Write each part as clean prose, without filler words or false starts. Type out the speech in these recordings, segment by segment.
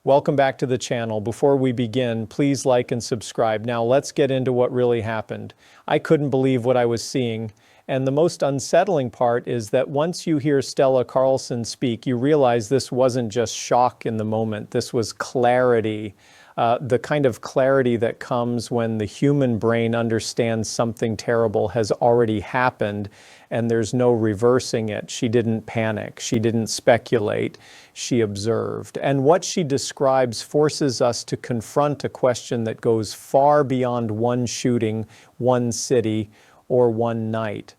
Welcome back to the channel. Before we begin, please like and subscribe. Now let's get into what really happened. I couldn't believe what I was seeing. And the most unsettling part is that once you hear Stella Carlson speak, you realize this wasn't just shock in the moment. This was clarity. The kind of clarity that comes when the human brain understands something terrible has already happened and there's no reversing it. She didn't panic. She didn't speculate. She observed. And what she describes forces us to confront a question that goes far beyond one shooting, one city, or one night.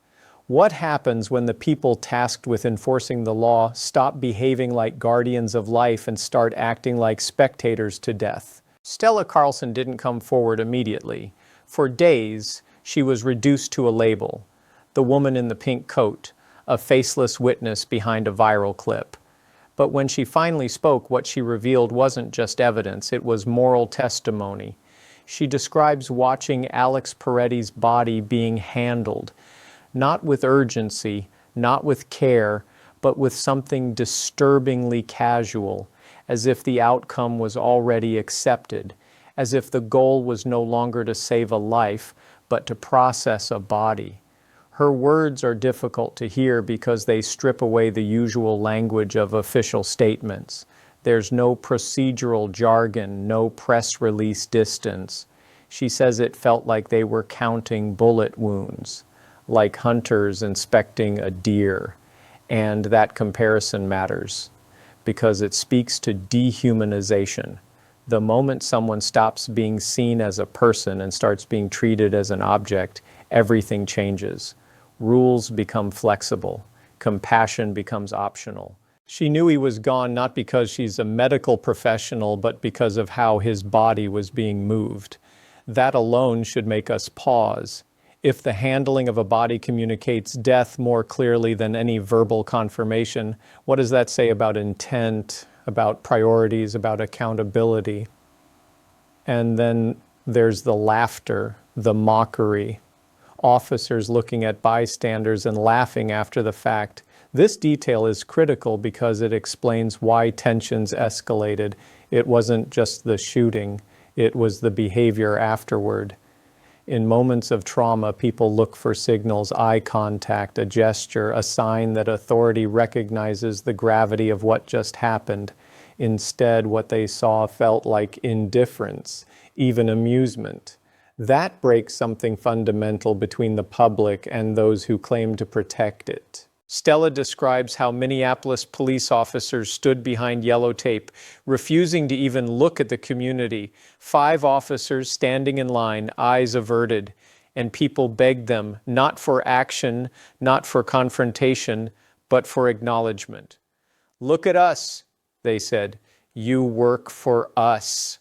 What happens when the people tasked with enforcing the law stop behaving like guardians of life and start acting like spectators to death? Stella Carlson didn't come forward immediately. For days, she was reduced to a label: the woman in the pink coat, a faceless witness behind a viral clip. But when she finally spoke, what she revealed wasn't just evidence, it was moral testimony. She describes watching Alex Peretti's body being handled, not with urgency, not with care, but with something disturbingly casual, as if the outcome was already accepted, as if the goal was no longer to save a life, but to process a body. Her words are difficult to hear because they strip away the usual language of official statements. There's no procedural jargon, no press release distance. She says it felt like they were counting bullet wounds, like hunters inspecting a deer. And that comparison matters, because it speaks to dehumanization. The moment someone stops being seen as a person and starts being treated as an object, everything changes. Rules become flexible. Compassion becomes optional. She knew he was gone not because she's a medical professional, but because of how his body was being moved. That alone should make us pause. If the handling of a body communicates death more clearly than any verbal confirmation, what does that say about intent, about priorities, about accountability? And then there's the laughter, the mockery. Officers looking at bystanders and laughing after the fact. This detail is critical because it explains why tensions escalated. It wasn't just the shooting, it was the behavior afterward. In moments of trauma, people look for signals: eye contact, a gesture, a sign that authority recognizes the gravity of what just happened. Instead, what they saw felt like indifference, even amusement. That breaks something fundamental between the public and those who claim to protect it. Stella describes how Minneapolis police officers stood behind yellow tape, refusing to even look at the community. 5 officers standing in line, eyes averted, and people begged them not for action, not for confrontation, but for acknowledgement. "Look at us," they said. "You work for us."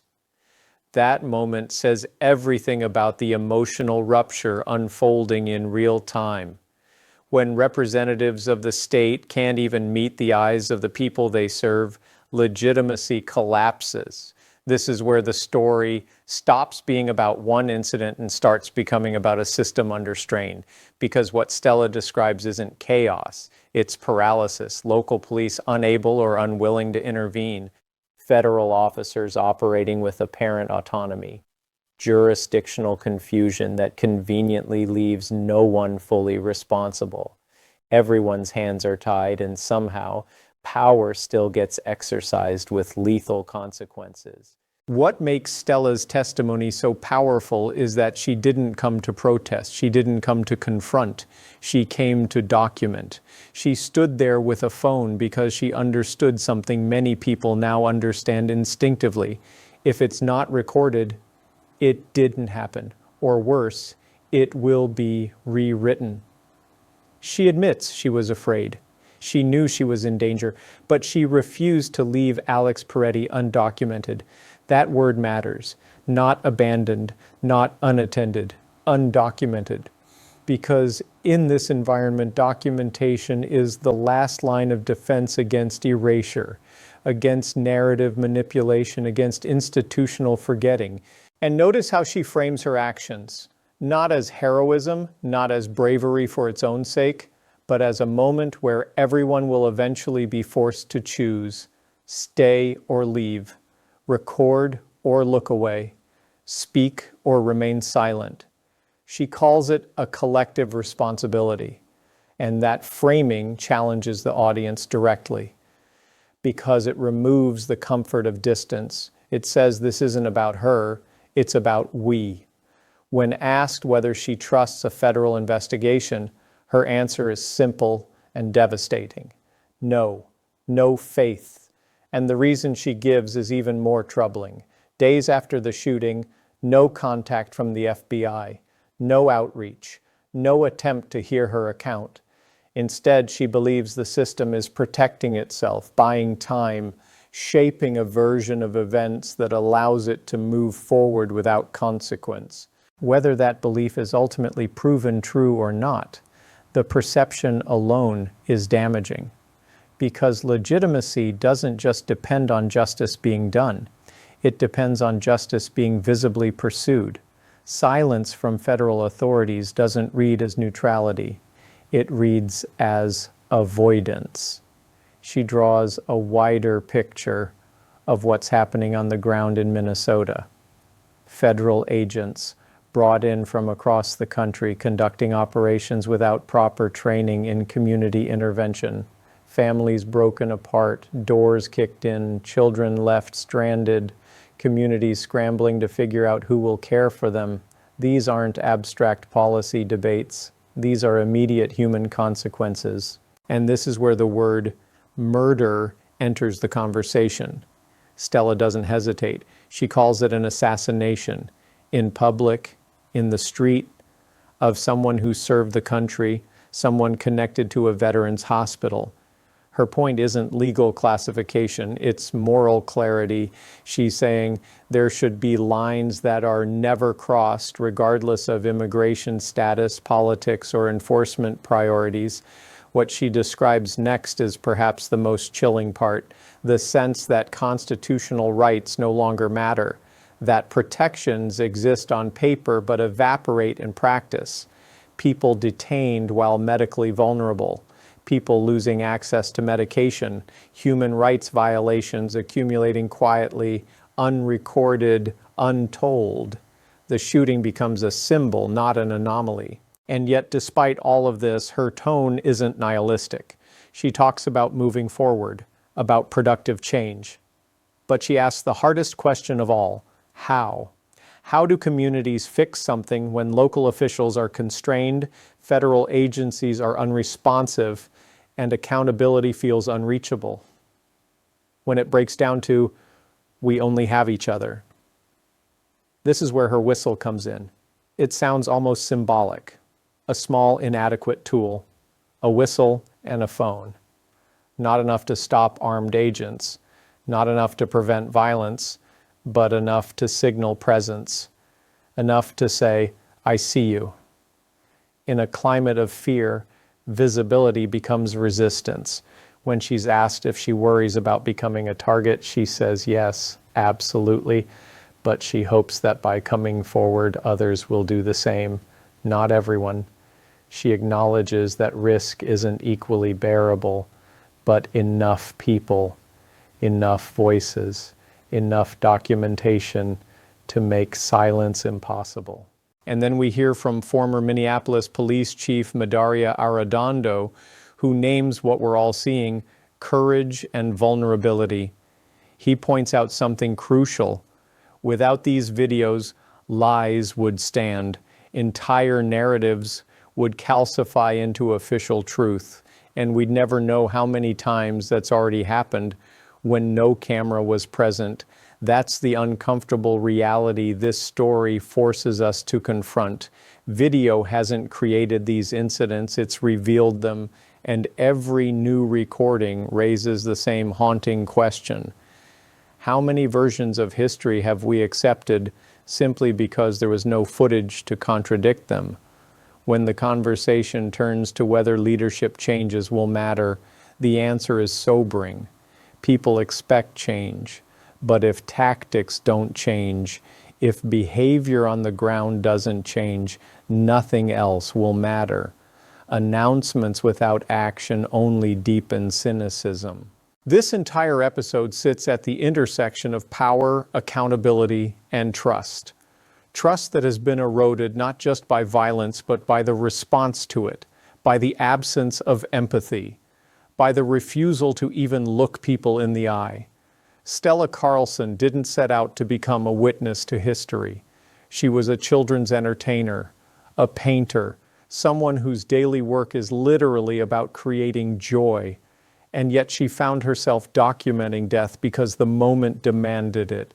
That moment says everything about the emotional rupture unfolding in real time. When representatives of the state can't even meet the eyes of the people they serve, legitimacy collapses. This is where the story stops being about one incident and starts becoming about a system under strain. Because what Stella describes isn't chaos, it's paralysis. Local police unable or unwilling to intervene. Federal officers operating with apparent autonomy. Jurisdictional confusion that conveniently leaves no one fully responsible. Everyone's hands are tied, and somehow power still gets exercised with lethal consequences. What makes Stella's testimony so powerful is that she didn't come to protest. She didn't come to confront. She came to document. She stood there with a phone because she understood something many people now understand instinctively. If it's not recorded, it didn't happen, or worse, it will be rewritten. She admits she was afraid. She knew she was in danger, but she refused to leave Alex Peretti undocumented. That word matters. Not abandoned, not unattended, undocumented. Because in this environment, documentation is the last line of defense against erasure, against narrative manipulation, against institutional forgetting. And notice how she frames her actions, not as heroism, not as bravery for its own sake, but as a moment where everyone will eventually be forced to choose, stay or leave, record or look away, speak or remain silent. She calls it a collective responsibility, and that framing challenges the audience directly because it removes the comfort of distance. It says this isn't about her, it's about we. When asked whether she trusts a federal investigation, her answer is simple and devastating. No, no faith. And the reason she gives is even more troubling. Days after the shooting, no contact from the FBI, no outreach, no attempt to hear her account. Instead, she believes the system is protecting itself, buying time, shaping a version of events that allows it to move forward without consequence. Whether that belief is ultimately proven true or not, the perception alone is damaging. Because legitimacy doesn't just depend on justice being done. It depends on justice being visibly pursued. Silence from federal authorities doesn't read as neutrality. It reads as avoidance. She draws a wider picture of what's happening on the ground in Minnesota. Federal agents brought in from across the country conducting operations without proper training in community intervention. Families broken apart, doors kicked in, children left stranded, communities scrambling to figure out who will care for them. These aren't abstract policy debates. These are immediate human consequences. And this is where the word murder enters the conversation. Stella doesn't hesitate. She calls it an assassination in public, in the street, of someone who served the country, someone connected to a veterans hospital. Her point isn't legal classification, it's moral clarity. She's saying there should be lines that are never crossed regardless of immigration status, politics, or enforcement priorities. What she describes next is perhaps the most chilling part, the sense that constitutional rights no longer matter, that protections exist on paper but evaporate in practice. People detained while medically vulnerable. People losing access to medication, human rights violations accumulating quietly, unrecorded, untold. The shooting becomes a symbol, not an anomaly. And yet, despite all of this, her tone isn't nihilistic. She talks about moving forward, about productive change. But she asks the hardest question of all, how? How do communities fix something when local officials are constrained, federal agencies are unresponsive, and accountability feels unreachable? When it breaks down to, we only have each other. This is where her whistle comes in. It sounds almost symbolic. A small, inadequate tool. A whistle and a phone. Not enough to stop armed agents. Not enough to prevent violence, but enough to signal presence. Enough to say, I see you. In a climate of fear, visibility becomes resistance. When she's asked if she worries about becoming a target, she says yes, absolutely, but she hopes that by coming forward, others will do the same. Not everyone. She acknowledges that risk isn't equally bearable, but enough people, enough voices, enough documentation to make silence impossible. And then we hear from former Minneapolis Police Chief Medaria Arradondo, who names what we're all seeing, courage and vulnerability. He points out something crucial. Without these videos, lies would stand. Entire narratives would calcify into official truth. And we'd never know how many times that's already happened when no camera was present. That's the uncomfortable reality this story forces us to confront. Video hasn't created these incidents, it's revealed them, and every new recording raises the same haunting question. How many versions of history have we accepted simply because there was no footage to contradict them? When the conversation turns to whether leadership changes will matter, the answer is sobering. People expect change. But if tactics don't change, if behavior on the ground doesn't change, nothing else will matter. Announcements without action only deepen cynicism. This entire episode sits at the intersection of power, accountability, and trust. Trust that has been eroded not just by violence, but by the response to it, by the absence of empathy, by the refusal to even look people in the eye. Stella Carlson didn't set out to become a witness to history. She was a children's entertainer, a painter, someone whose daily work is literally about creating joy. And yet she found herself documenting death because the moment demanded it.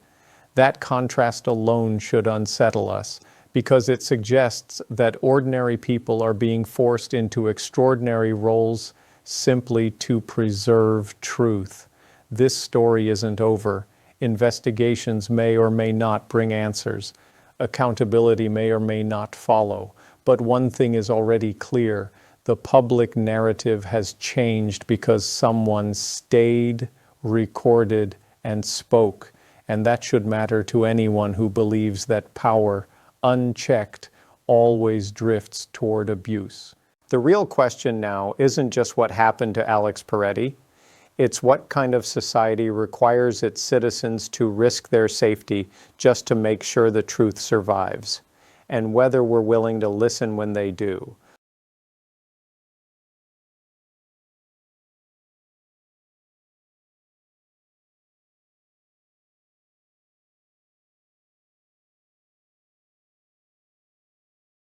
That contrast alone should unsettle us, because it suggests that ordinary people are being forced into extraordinary roles simply to preserve truth. This story isn't over. Investigations may or may not bring answers. Accountability may or may not follow. But one thing is already clear. The public narrative has changed because someone stayed, recorded, and spoke. And that should matter to anyone who believes that power, unchecked, always drifts toward abuse. The real question now isn't just what happened to Alex Peretti. It's what kind of society requires its citizens to risk their safety just to make sure the truth survives, and whether we're willing to listen when they do.